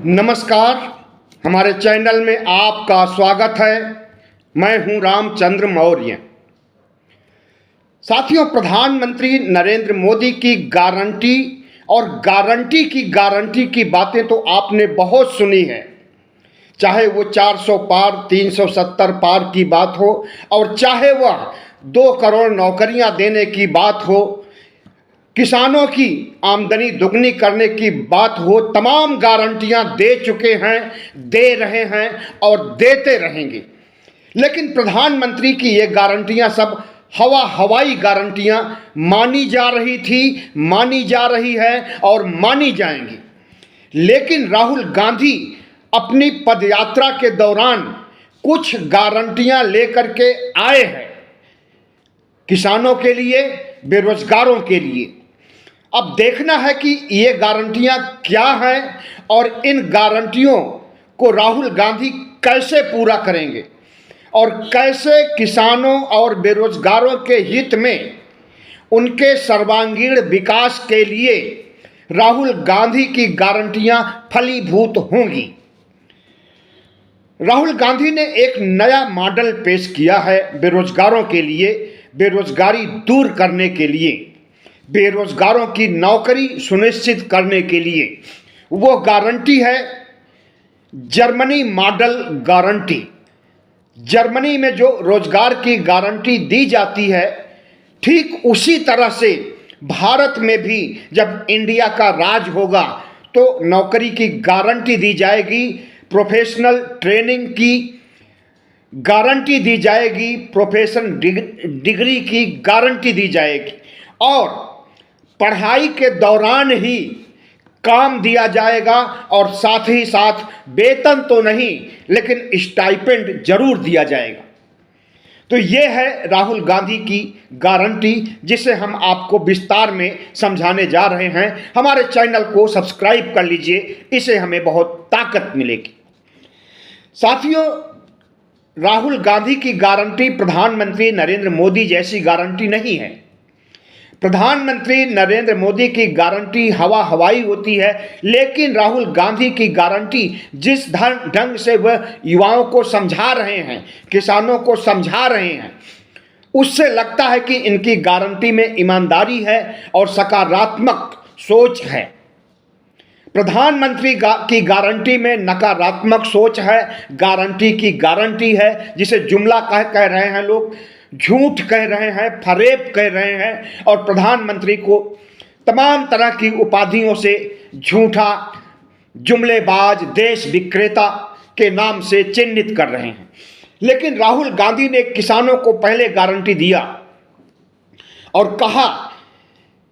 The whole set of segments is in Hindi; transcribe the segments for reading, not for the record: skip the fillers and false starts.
नमस्कार। हमारे चैनल में आपका स्वागत है। मैं हूं रामचंद्र मौर्य। साथियों, प्रधानमंत्री नरेंद्र मोदी की गारंटी और गारंटी की बातें तो आपने बहुत सुनी है, चाहे वो 400 पार 370 पार की बात हो और चाहे वह 2 करोड़ नौकरियां देने की बात हो, किसानों की आमदनी दुगनी करने की बात हो। तमाम गारंटियां दे चुके हैं, दे रहे हैं और देते रहेंगे। लेकिन प्रधानमंत्री की ये गारंटियां सब हवाई गारंटियां मानी जा रही थी, मानी जा रही है और मानी जाएंगी। लेकिन राहुल गांधी अपनी पदयात्रा के दौरान कुछ गारंटियां लेकर के आए हैं, किसानों के लिए, बेरोजगारों के लिए। अब देखना है कि ये गारंटियां क्या हैं और इन गारंटियों को राहुल गांधी कैसे पूरा करेंगे और कैसे किसानों और बेरोजगारों के हित में, उनके सर्वांगीण विकास के लिए राहुल गांधी की गारंटियां फलीभूत होंगी। राहुल गांधी ने एक नया मॉडल पेश किया है बेरोजगारों के लिए, बेरोजगारी दूर करने के लिए, बेरोजगारों की नौकरी सुनिश्चित करने के लिए। वो गारंटी है जर्मनी मॉडल गारंटी। जर्मनी में जो रोजगार की गारंटी दी जाती है, ठीक उसी तरह से भारत में भी जब इंडिया का राज होगा तो नौकरी की गारंटी दी जाएगी, प्रोफेशनल ट्रेनिंग की गारंटी दी जाएगी, प्रोफेशनल डिग्री की गारंटी दी जाएगी और पढ़ाई के दौरान ही काम दिया जाएगा और साथ ही साथ वेतन तो नहीं लेकिन स्टाइपेंड जरूर दिया जाएगा। तो ये है राहुल गांधी की गारंटी, जिसे हम आपको विस्तार में समझाने जा रहे हैं। हमारे चैनल को सब्सक्राइब कर लीजिए, इससे हमें बहुत ताकत मिलेगी। साथियों, राहुल गांधी की गारंटी प्रधानमंत्री नरेंद्र मोदी जैसी गारंटी नहीं है। प्रधानमंत्री नरेंद्र मोदी की गारंटी हवाई होती है, लेकिन राहुल गांधी की गारंटी जिस ढंग से वह युवाओं को समझा रहे हैं, किसानों को समझा रहे हैं, उससे लगता है कि इनकी गारंटी में ईमानदारी है और सकारात्मक सोच है। प्रधानमंत्री की गारंटी में नकारात्मक सोच है, गारंटी की गारंटी है, जिसे जुमला कह रहे हैं लोग, झूठ कह रहे हैं, फरेब कह रहे हैं और प्रधानमंत्री को तमाम तरह की उपाधियों से झूठा, जुमलेबाज, देश विक्रेता के नाम से चिन्हित कर रहे हैं। लेकिन राहुल गांधी ने किसानों को पहले गारंटी दिया और कहा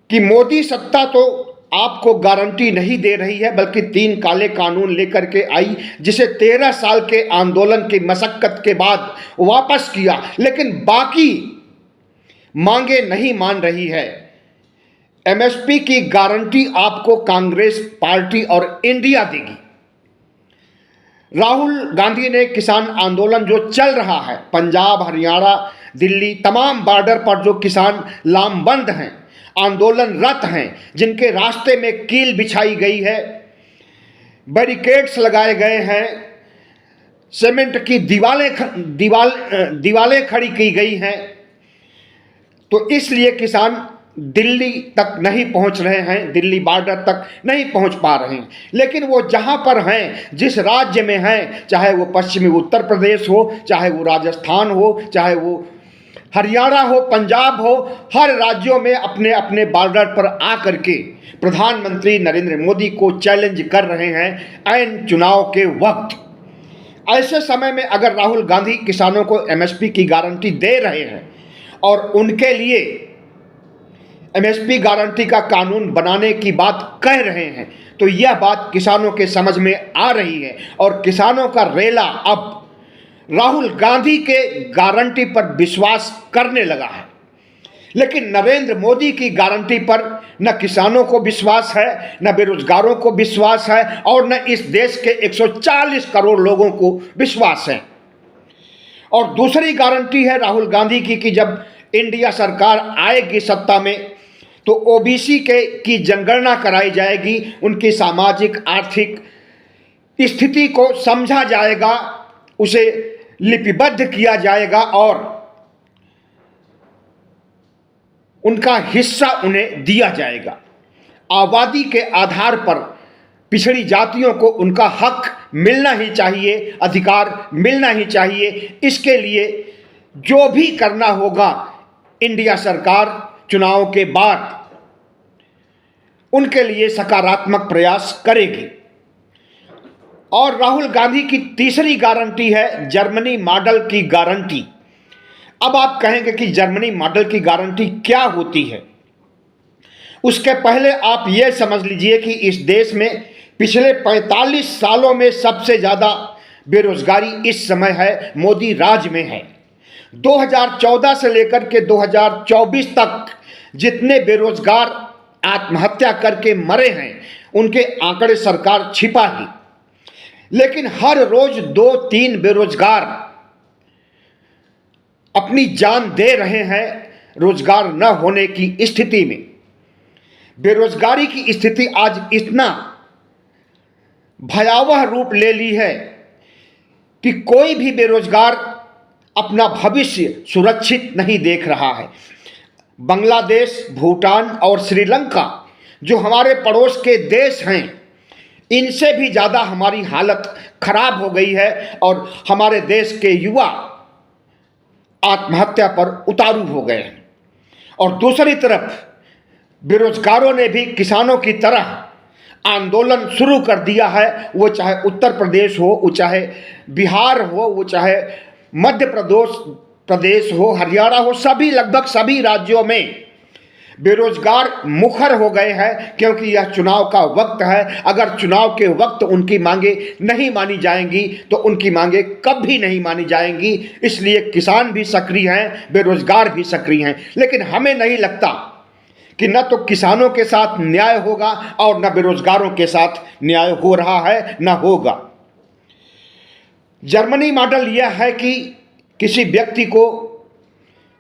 कि मोदी सत्ता तो आपको गारंटी नहीं दे रही है, बल्कि 3 काले कानून लेकर के आई, जिसे 13 साल के आंदोलन की मशक्कत के बाद वापस किया, लेकिन बाकी मांगे नहीं मान रही है। एमएसपी की गारंटी आपको कांग्रेस पार्टी और इंडिया देगी। राहुल गांधी ने किसान आंदोलन जो चल रहा है, पंजाब, हरियाणा, दिल्ली, तमाम बॉर्डर पर जो किसान लामबंद हैं, आंदोलनरत हैं, जिनके रास्ते में कील बिछाई गई है, बैरिकेड्स लगाए गए हैं, सीमेंट की दीवालें खड़ी की गई हैं, तो इसलिए किसान दिल्ली तक नहीं पहुंच रहे हैं, दिल्ली बॉर्डर तक नहीं पहुंच पा रहे हैं। लेकिन वो जहां पर हैं, जिस राज्य में हैं, चाहे वो पश्चिमी उत्तर प्रदेश हो, चाहे वो राजस्थान हो, चाहे वो हरियाणा हो, पंजाब हो, हर राज्यों में अपने अपने बॉर्डर पर आकर के प्रधानमंत्री नरेंद्र मोदी को चैलेंज कर रहे हैं ऐन चुनाव के वक्त। ऐसे समय में अगर राहुल गांधी किसानों को एमएसपी की गारंटी दे रहे हैं और उनके लिए एमएसपी गारंटी का कानून बनाने की बात कह रहे हैं, तो यह बात किसानों के समझ में आ रही है और किसानों का रेला अब राहुल गांधी के गारंटी पर विश्वास करने लगा है। लेकिन नरेंद्र मोदी की गारंटी पर न किसानों को विश्वास है, न बेरोजगारों को विश्वास है और न इस देश के 140 करोड़ लोगों को विश्वास है। और दूसरी गारंटी है राहुल गांधी की जब इंडिया सरकार आएगी सत्ता में, तो ओबीसी की जनगणना कराई जाएगी, उनकी सामाजिक आर्थिक स्थिति को समझा जाएगा, उसे लिपिबद्ध किया जाएगा और उनका हिस्सा उन्हें दिया जाएगा। आबादी के आधार पर पिछड़ी जातियों को उनका हक मिलना ही चाहिए, अधिकार मिलना ही चाहिए। इसके लिए जो भी करना होगा इंडिया सरकार चुनाव के बाद उनके लिए सकारात्मक प्रयास करेगी। और राहुल गांधी की तीसरी गारंटी है जर्मनी मॉडल की गारंटी। अब आप कहेंगे कि जर्मनी मॉडल की गारंटी क्या होती है? उसके पहले आप यह समझ लीजिए कि इस देश में पिछले 45 सालों में सबसे ज़्यादा बेरोजगारी इस समय है, मोदी राज में है। 2014 से लेकर के 2024 तक जितने बेरोजगार आत्महत्या करके मरे हैं उनके आंकड़े सरकार छिपा ही, लेकिन हर रोज 2-3 बेरोजगार अपनी जान दे रहे हैं रोजगार न होने की स्थिति में। बेरोजगारी की स्थिति आज इतना भयावह रूप ले ली है कि कोई भी बेरोजगार अपना भविष्य सुरक्षित नहीं देख रहा है। बांग्लादेश, भूटान और श्रीलंका जो हमारे पड़ोस के देश हैं, इनसे भी ज़्यादा हमारी हालत खराब हो गई है और हमारे देश के युवा आत्महत्या पर उतारू हो गए हैं। और दूसरी तरफ बेरोजगारों ने भी किसानों की तरह आंदोलन शुरू कर दिया है, वो चाहे उत्तर प्रदेश हो, वो चाहे बिहार हो, वो चाहे मध्य प्रदेश हो, हरियाणा हो, सभी लगभग सभी राज्यों में बेरोजगार मुखर हो गए हैं क्योंकि यह चुनाव का वक्त है। अगर चुनाव के वक्त उनकी मांगे नहीं मानी जाएंगी तो उनकी मांगे कभी नहीं मानी जाएंगी। इसलिए किसान भी सक्रिय हैं, बेरोजगार भी सक्रिय हैं। लेकिन हमें नहीं लगता कि न तो किसानों के साथ न्याय होगा और न बेरोजगारों के साथ न्याय हो रहा है, न होगा। जर्मनी मॉडल यह है कि किसी व्यक्ति को,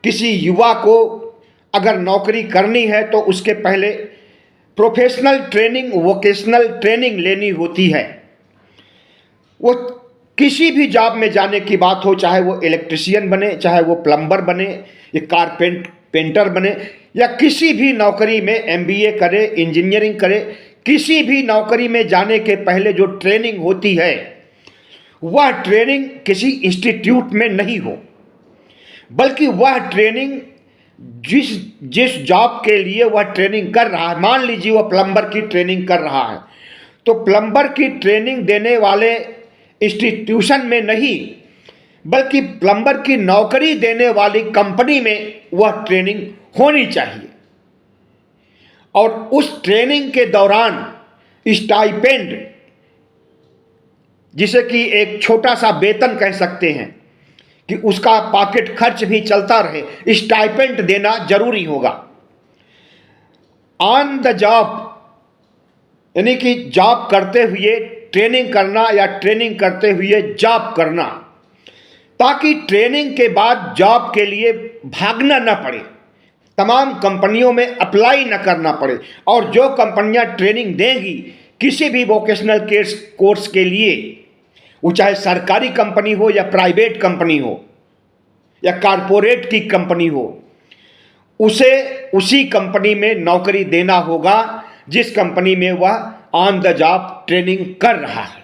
किसी युवा को अगर नौकरी करनी है तो उसके पहले प्रोफेशनल ट्रेनिंग, वोकेशनल ट्रेनिंग लेनी होती है। वो किसी भी जॉब में जाने की बात हो, चाहे वो इलेक्ट्रिशियन बने, चाहे वो प्लम्बर बने, या पेंटर बने, या किसी भी नौकरी में MBA करे, इंजीनियरिंग करे, किसी भी नौकरी में जाने के पहले जो ट्रेनिंग होती है वह ट्रेनिंग किसी इंस्टीट्यूट में नहीं हो, बल्कि वह ट्रेनिंग जिस जॉब के लिए वह ट्रेनिंग कर रहा है, मान लीजिए वह प्लम्बर की ट्रेनिंग कर रहा है, तो प्लम्बर की ट्रेनिंग देने वाले इंस्टीट्यूशन में नहीं, बल्कि प्लम्बर की नौकरी देने वाली कंपनी में वह ट्रेनिंग होनी चाहिए। और उस ट्रेनिंग के दौरान स्टाइपेंड, जिसे कि एक छोटा सा वेतन कह सकते हैं, कि उसका पॉकेट खर्च भी चलता रहे, स्टाइपेंड देना जरूरी होगा। ऑन द जॉब यानी कि जॉब करते हुए ट्रेनिंग करना या ट्रेनिंग करते हुए जॉब करना, ताकि ट्रेनिंग के बाद जॉब के लिए भागना न पड़े, तमाम कंपनियों में अप्लाई न करना पड़े। और जो कंपनियां ट्रेनिंग देंगी किसी भी वोकेशनल कोर्स के लिए, वो चाहे सरकारी कंपनी हो या प्राइवेट कंपनी हो या कारपोरेट की कंपनी हो, उसे उसी कंपनी में नौकरी देना होगा जिस कंपनी में वह ऑन द जॉब ट्रेनिंग कर रहा है।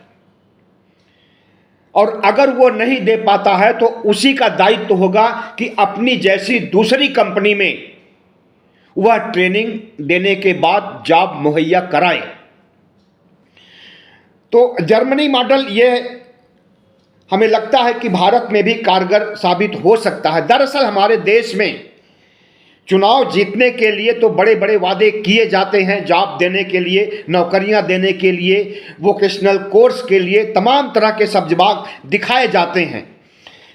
और अगर वो नहीं दे पाता है तो उसी का दायित्व होगा कि अपनी जैसी दूसरी कंपनी में वह ट्रेनिंग देने के बाद जॉब मुहैया कराए। तो जर्मनी मॉडल ये हमें लगता है कि भारत में भी कारगर साबित हो सकता है। दरअसल हमारे देश में चुनाव जीतने के लिए तो बड़े बड़े वादे किए जाते हैं, जॉब देने के लिए, नौकरियां देने के लिए, वोकेशनल कोर्स के लिए, तमाम तरह के सब्जबाग दिखाए जाते हैं।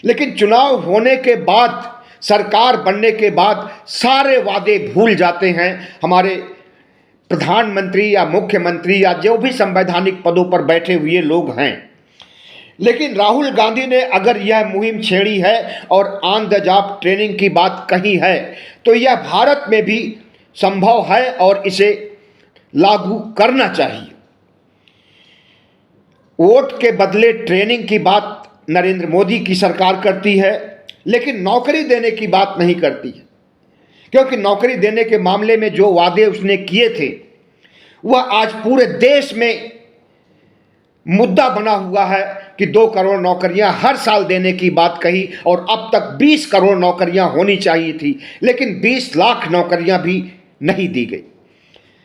लेकिन चुनाव होने के बाद, सरकार बनने के बाद सारे वादे भूल जाते हैं हमारे प्रधानमंत्री या मुख्यमंत्री या जो भी संवैधानिक पदों पर बैठे हुए लोग हैं। लेकिन राहुल गांधी ने अगर यह मुहिम छेड़ी है और ऑन द जॉब ट्रेनिंग की बात कही है तो यह भारत में भी संभव है और इसे लागू करना चाहिए। वोट के बदले ट्रेनिंग की बात नरेंद्र मोदी की सरकार करती है, लेकिन नौकरी देने की बात नहीं करती है, क्योंकि नौकरी देने के मामले में जो वादे उसने किए थे वह आज पूरे देश में मुद्दा बना हुआ है कि 2 करोड़ नौकरियां हर साल देने की बात कही और अब तक 20 करोड़ नौकरियां होनी चाहिए थी, लेकिन 20 लाख नौकरियां भी नहीं दी गई।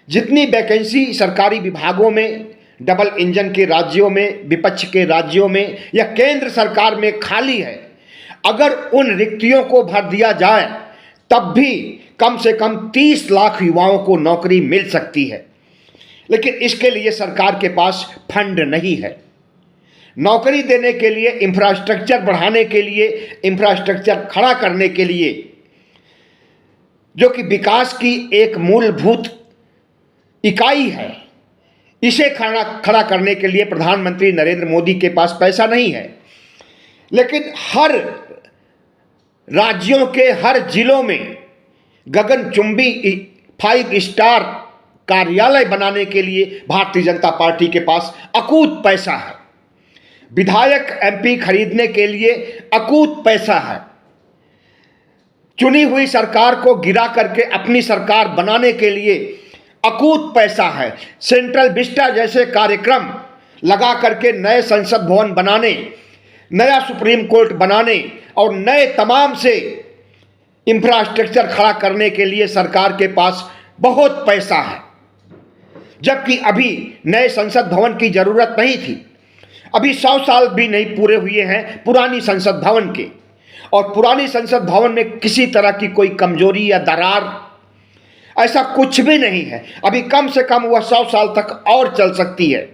जितनी वैकेंसी सरकारी विभागों में, डबल इंजन के राज्यों में, विपक्ष के राज्यों में या केंद्र सरकार में खाली है, अगर उन रिक्तियों को भर दिया जाए तब भी कम से कम 30 लाख युवाओं को नौकरी मिल सकती है, लेकिन इसके लिए सरकार के पास फंड नहीं है। नौकरी देने के लिए, इंफ्रास्ट्रक्चर बढ़ाने के लिए, इंफ्रास्ट्रक्चर खड़ा करने के लिए, जो कि विकास की एक मूलभूत इकाई है, इसे खड़ा करने के लिए प्रधानमंत्री नरेंद्र मोदी के पास पैसा नहीं है। लेकिन हर राज्यों के हर जिलों में गगनचुंबी 5 स्टार कार्यालय बनाने के लिए भारतीय जनता पार्टी के पास अकूत पैसा है। विधायक एमपी खरीदने के लिए अकूत पैसा है। चुनी हुई सरकार को गिरा करके अपनी सरकार बनाने के लिए अकूत पैसा है। सेंट्रल विस्टा जैसे कार्यक्रम लगा करके नए संसद भवन बनाने, नया सुप्रीम कोर्ट बनाने और नए तमाम से इंफ्रास्ट्रक्चर खड़ा करने के लिए सरकार के पास बहुत पैसा है, जबकि अभी नए संसद भवन की जरूरत नहीं थी। अभी 100 साल भी नहीं पूरे हुए हैं पुरानी संसद भवन के, और पुरानी संसद भवन में किसी तरह की कोई कमजोरी या दरार ऐसा कुछ भी नहीं है। अभी कम से कम वह 100 साल तक और चल सकती है।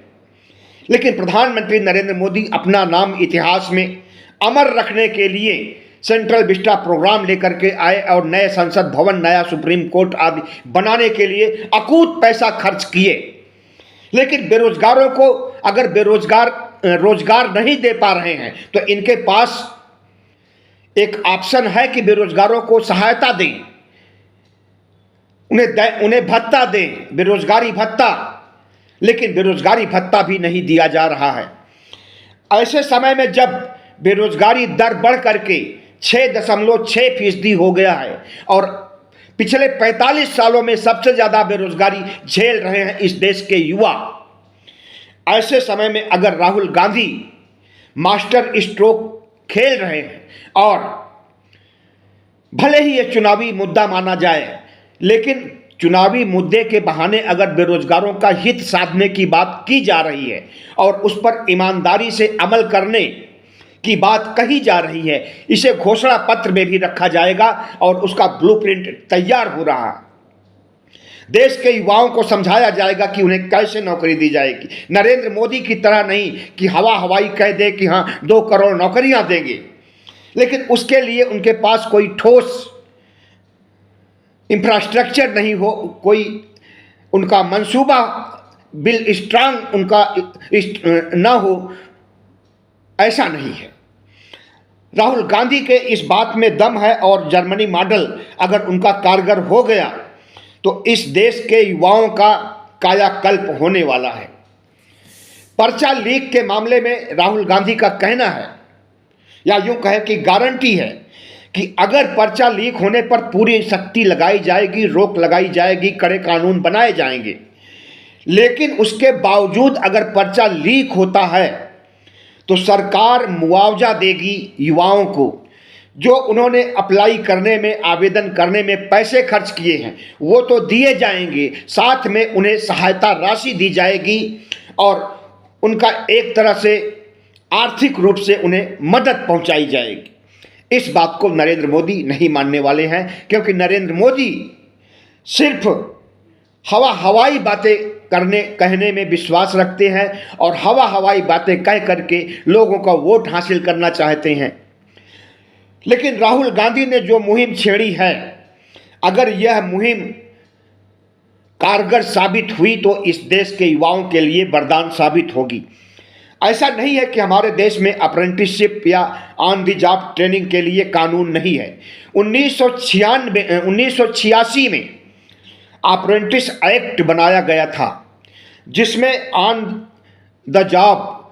लेकिन प्रधानमंत्री नरेंद्र मोदी अपना नाम इतिहास में अमर रखने के लिए सेंट्रल विस्टा प्रोग्राम लेकर के आए और नए संसद भवन, नया सुप्रीम कोर्ट आदि बनाने के लिए अकूत पैसा खर्च किए। लेकिन बेरोजगारों को अगर रोजगार नहीं दे पा रहे हैं तो इनके पास एक ऑप्शन है कि बेरोजगारों को सहायता दें, उन्हें भत्ता दें, बेरोजगारी भत्ता। लेकिन बेरोजगारी भत्ता भी नहीं दिया जा रहा है। ऐसे समय में जब बेरोजगारी दर बढ़ करके 6.6% हो गया है और पिछले 45 सालों में सबसे ज़्यादा बेरोजगारी झेल रहे हैं इस देश के युवा, ऐसे समय में अगर राहुल गांधी मास्टर स्ट्रोक खेल रहे हैं और भले ही ये चुनावी मुद्दा माना जाए, लेकिन चुनावी मुद्दे के बहाने अगर बेरोजगारों का हित साधने की बात की जा रही है और उस पर ईमानदारी से अमल करने की बात कही जा रही है, इसे घोषणा पत्र में भी रखा जाएगा और उसका ब्लूप्रिंट तैयार हो रहा है। देश के युवाओं को समझाया जाएगा कि उन्हें कैसे नौकरी दी जाएगी। नरेंद्र मोदी की तरह नहीं कि हवाई कह दे कि हाँ 2 करोड़ नौकरियां देंगे, लेकिन उसके लिए उनके पास कोई ठोस इंफ्रास्ट्रक्चर नहीं हो, कोई उनका मंसूबा बिल स्ट्रांग उनका ना हो, ऐसा नहीं है। राहुल गांधी के इस बात में दम है और जर्मनी मॉडल अगर उनका कारगर हो गया तो इस देश के युवाओं का कायाकल्प होने वाला है। पर्चा लीक के मामले में राहुल गांधी का कहना है, या यूं कहे कि गारंटी है, कि अगर पर्चा लीक होने पर पूरी सख्ती लगाई जाएगी, रोक लगाई जाएगी, कड़े कानून बनाए जाएंगे। लेकिन उसके बावजूद अगर पर्चा लीक होता है तो सरकार मुआवजा देगी युवाओं को, जो उन्होंने अप्लाई करने में, आवेदन करने में पैसे खर्च किए हैं वो तो दिए जाएंगे, साथ में उन्हें सहायता राशि दी जाएगी और उनका एक तरह से आर्थिक रूप से उन्हें मदद पहुंचाई जाएगी। इस बात को नरेंद्र मोदी नहीं मानने वाले हैं, क्योंकि नरेंद्र मोदी सिर्फ हवाई बातें कहने में विश्वास रखते हैं और हवाई बातें कह करके लोगों का वोट हासिल करना चाहते हैं। लेकिन राहुल गांधी ने जो मुहिम छेड़ी है, अगर यह मुहिम कारगर साबित हुई तो इस देश के युवाओं के लिए वरदान साबित होगी। ऐसा नहीं है कि हमारे देश में अप्रेंटिसशिप या ऑन द जॉब ट्रेनिंग के लिए कानून नहीं है। 1986 में अप्रेंटिस एक्ट बनाया गया था, जिसमें ऑन द जॉब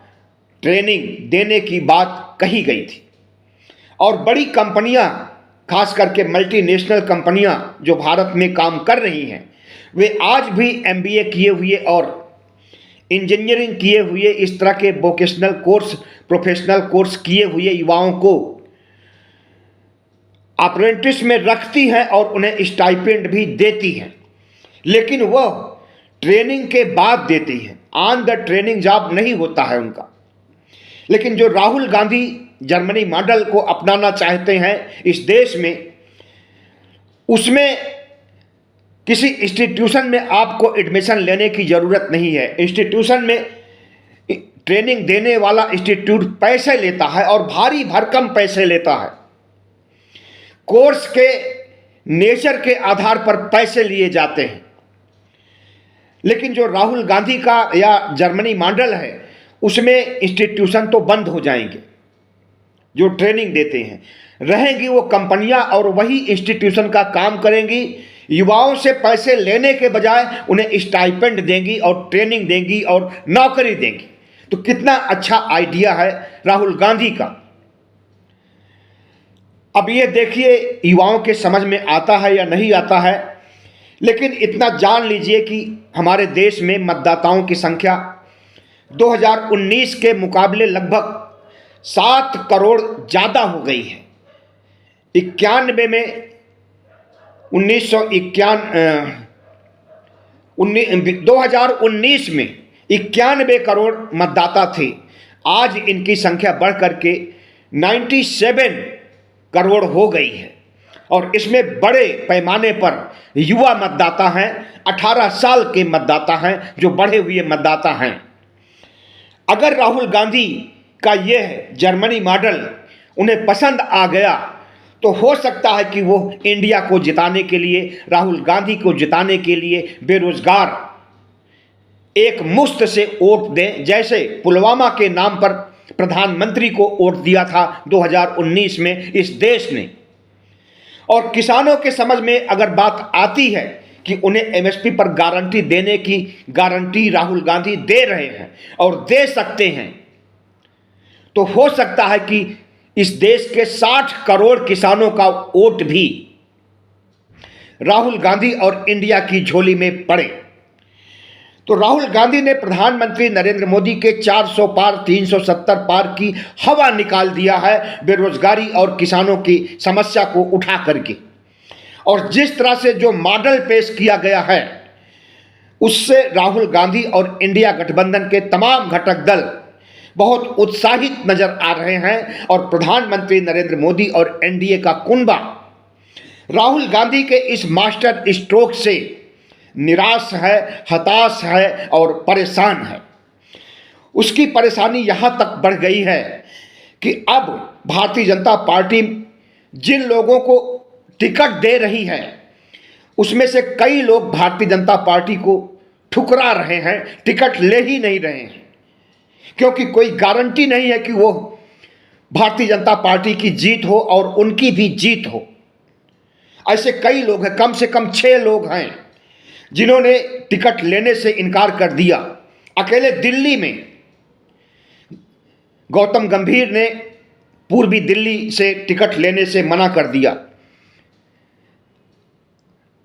ट्रेनिंग देने की बात कही गई थी और बड़ी कंपनियां, खास करके मल्टीनेशनल कंपनियां जो भारत में काम कर रही हैं, वे आज भी एमबीए किए हुए और इंजीनियरिंग किए हुए इस तरह के वोकेशनल कोर्स, प्रोफेशनल कोर्स किए हुए युवाओं को अप्रेंटिस में रखती हैं और उन्हें स्टाइपेंड भी देती हैं, लेकिन वह ट्रेनिंग के बाद देती हैं। ऑन द ट्रेनिंग जॉब नहीं होता है उनका। लेकिन जो राहुल गांधी जर्मनी मॉडल को अपनाना चाहते हैं इस देश में, उसमें किसी इंस्टीट्यूशन में आपको एडमिशन लेने की ज़रूरत नहीं है। इंस्टीट्यूशन में ट्रेनिंग देने वाला इंस्टीट्यूट पैसे लेता है और भारी भरकम पैसे लेता है। कोर्स के नेचर के आधार पर पैसे लिए जाते हैं। लेकिन जो राहुल गांधी का या जर्मनी मॉडल है, उसमें इंस्टीट्यूशन तो बंद हो जाएंगे। जो ट्रेनिंग देते हैं रहेंगी वो कंपनियां और वही इंस्टीट्यूशन का काम करेंगी। युवाओं से पैसे लेने के बजाय उन्हें स्टाइपेंड देंगी और ट्रेनिंग देंगी और नौकरी देंगी। तो कितना अच्छा आइडिया है राहुल गांधी का। अब ये देखिए युवाओं के समझ में आता है या नहीं आता है, लेकिन इतना जान लीजिए कि हमारे देश में मतदाताओं की संख्या 2019 के मुकाबले लगभग 7 करोड़ ज़्यादा हो गई है। 91 में 2019 में 91 करोड़ मतदाता थे। आज इनकी संख्या बढ़ करके 97 करोड़ हो गई है और इसमें बड़े पैमाने पर युवा मतदाता हैं, 18 साल के मतदाता हैं, जो बढ़े हुए मतदाता हैं। अगर राहुल गांधी का यह जर्मनी मॉडल उन्हें पसंद आ गया तो हो सकता है कि वो इंडिया को जिताने के लिए, राहुल गांधी को जिताने के लिए बेरोजगार एक मुश्त से वोट दें, जैसे पुलवामा के नाम पर प्रधानमंत्री को वोट दिया था 2019 में इस देश ने। और किसानों के समझ में अगर बात आती है कि उन्हें एमएसपी पर गारंटी देने की गारंटी राहुल गांधी दे रहे हैं और दे सकते हैं, तो हो सकता है कि इस देश के 60 करोड़ किसानों का वोट भी राहुल गांधी और इंडिया की झोली में पड़े। तो राहुल गांधी ने प्रधानमंत्री नरेंद्र मोदी के 400 पार 370 पार की हवा निकाल दिया है बेरोजगारी और किसानों की समस्या को उठा करके। और जिस तरह से जो मॉडल पेश किया गया है, उससे राहुल गांधी और इंडिया गठबंधन के तमाम घटक दल बहुत उत्साहित नजर आ रहे हैं और प्रधानमंत्री नरेंद्र मोदी और एनडीए का कुनबा राहुल गांधी के इस मास्टर स्ट्रोक से निराश है, हताश है और परेशान है। उसकी परेशानी यहाँ तक बढ़ गई है कि अब भारतीय जनता पार्टी जिन लोगों को टिकट दे रही है, उसमें से कई लोग भारतीय जनता पार्टी को ठुकरा रहे हैं, टिकट ले ही नहीं रहे हैं, क्योंकि कोई गारंटी नहीं है कि वो भारतीय जनता पार्टी की जीत हो और उनकी भी जीत हो। ऐसे कई लोग हैं, कम से कम 6 लोग हैं जिन्होंने टिकट लेने से इनकार कर दिया। अकेले दिल्ली में गौतम गंभीर ने पूर्वी दिल्ली से टिकट लेने से मना कर दिया।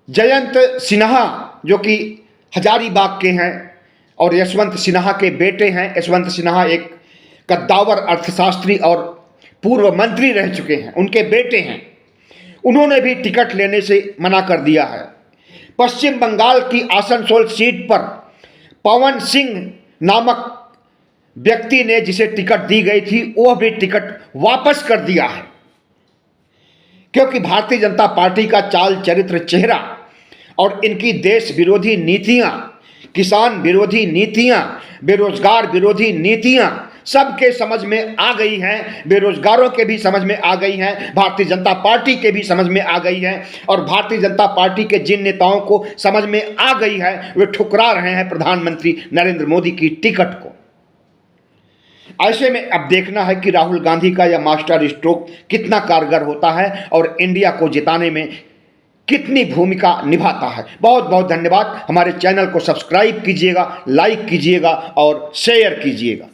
जयंत सिन्हा जो कि हजारीबाग के हैं और यशवंत सिन्हा के बेटे हैं, यशवंत सिन्हा एक कद्दावर अर्थशास्त्री और पूर्व मंत्री रह चुके हैं, उनके बेटे हैं, उन्होंने भी टिकट लेने से मना कर दिया है। पश्चिम बंगाल की आसनसोल सीट पर पवन सिंह नामक व्यक्ति ने जिसे टिकट दी गई थी, वह भी टिकट वापस कर दिया है, क्योंकि भारतीय जनता पार्टी का चाल चरित्र, चेहरा और इनकी देश विरोधी नीतियां, किसान विरोधी नीतियां, बेरोजगार विरोधी नीतियां सबके समझ में आ गई हैं। बेरोजगारों के भी समझ में आ गई हैं, भारतीय जनता पार्टी के भी समझ में आ गई हैं और भारतीय जनता पार्टी के जिन नेताओं को समझ में आ गई है, वे ठुकरा रहे हैं प्रधानमंत्री नरेंद्र मोदी की टिकट को। ऐसे में अब देखना है कि राहुल गांधी का यह मास्टर स्ट्रोक कितना कारगर होता है और इंडिया को जिताने में कितनी भूमिका निभाता है। बहुत बहुत धन्यवाद। हमारे चैनल को सब्सक्राइब कीजिएगा, लाइक कीजिएगा और शेयर कीजिएगा।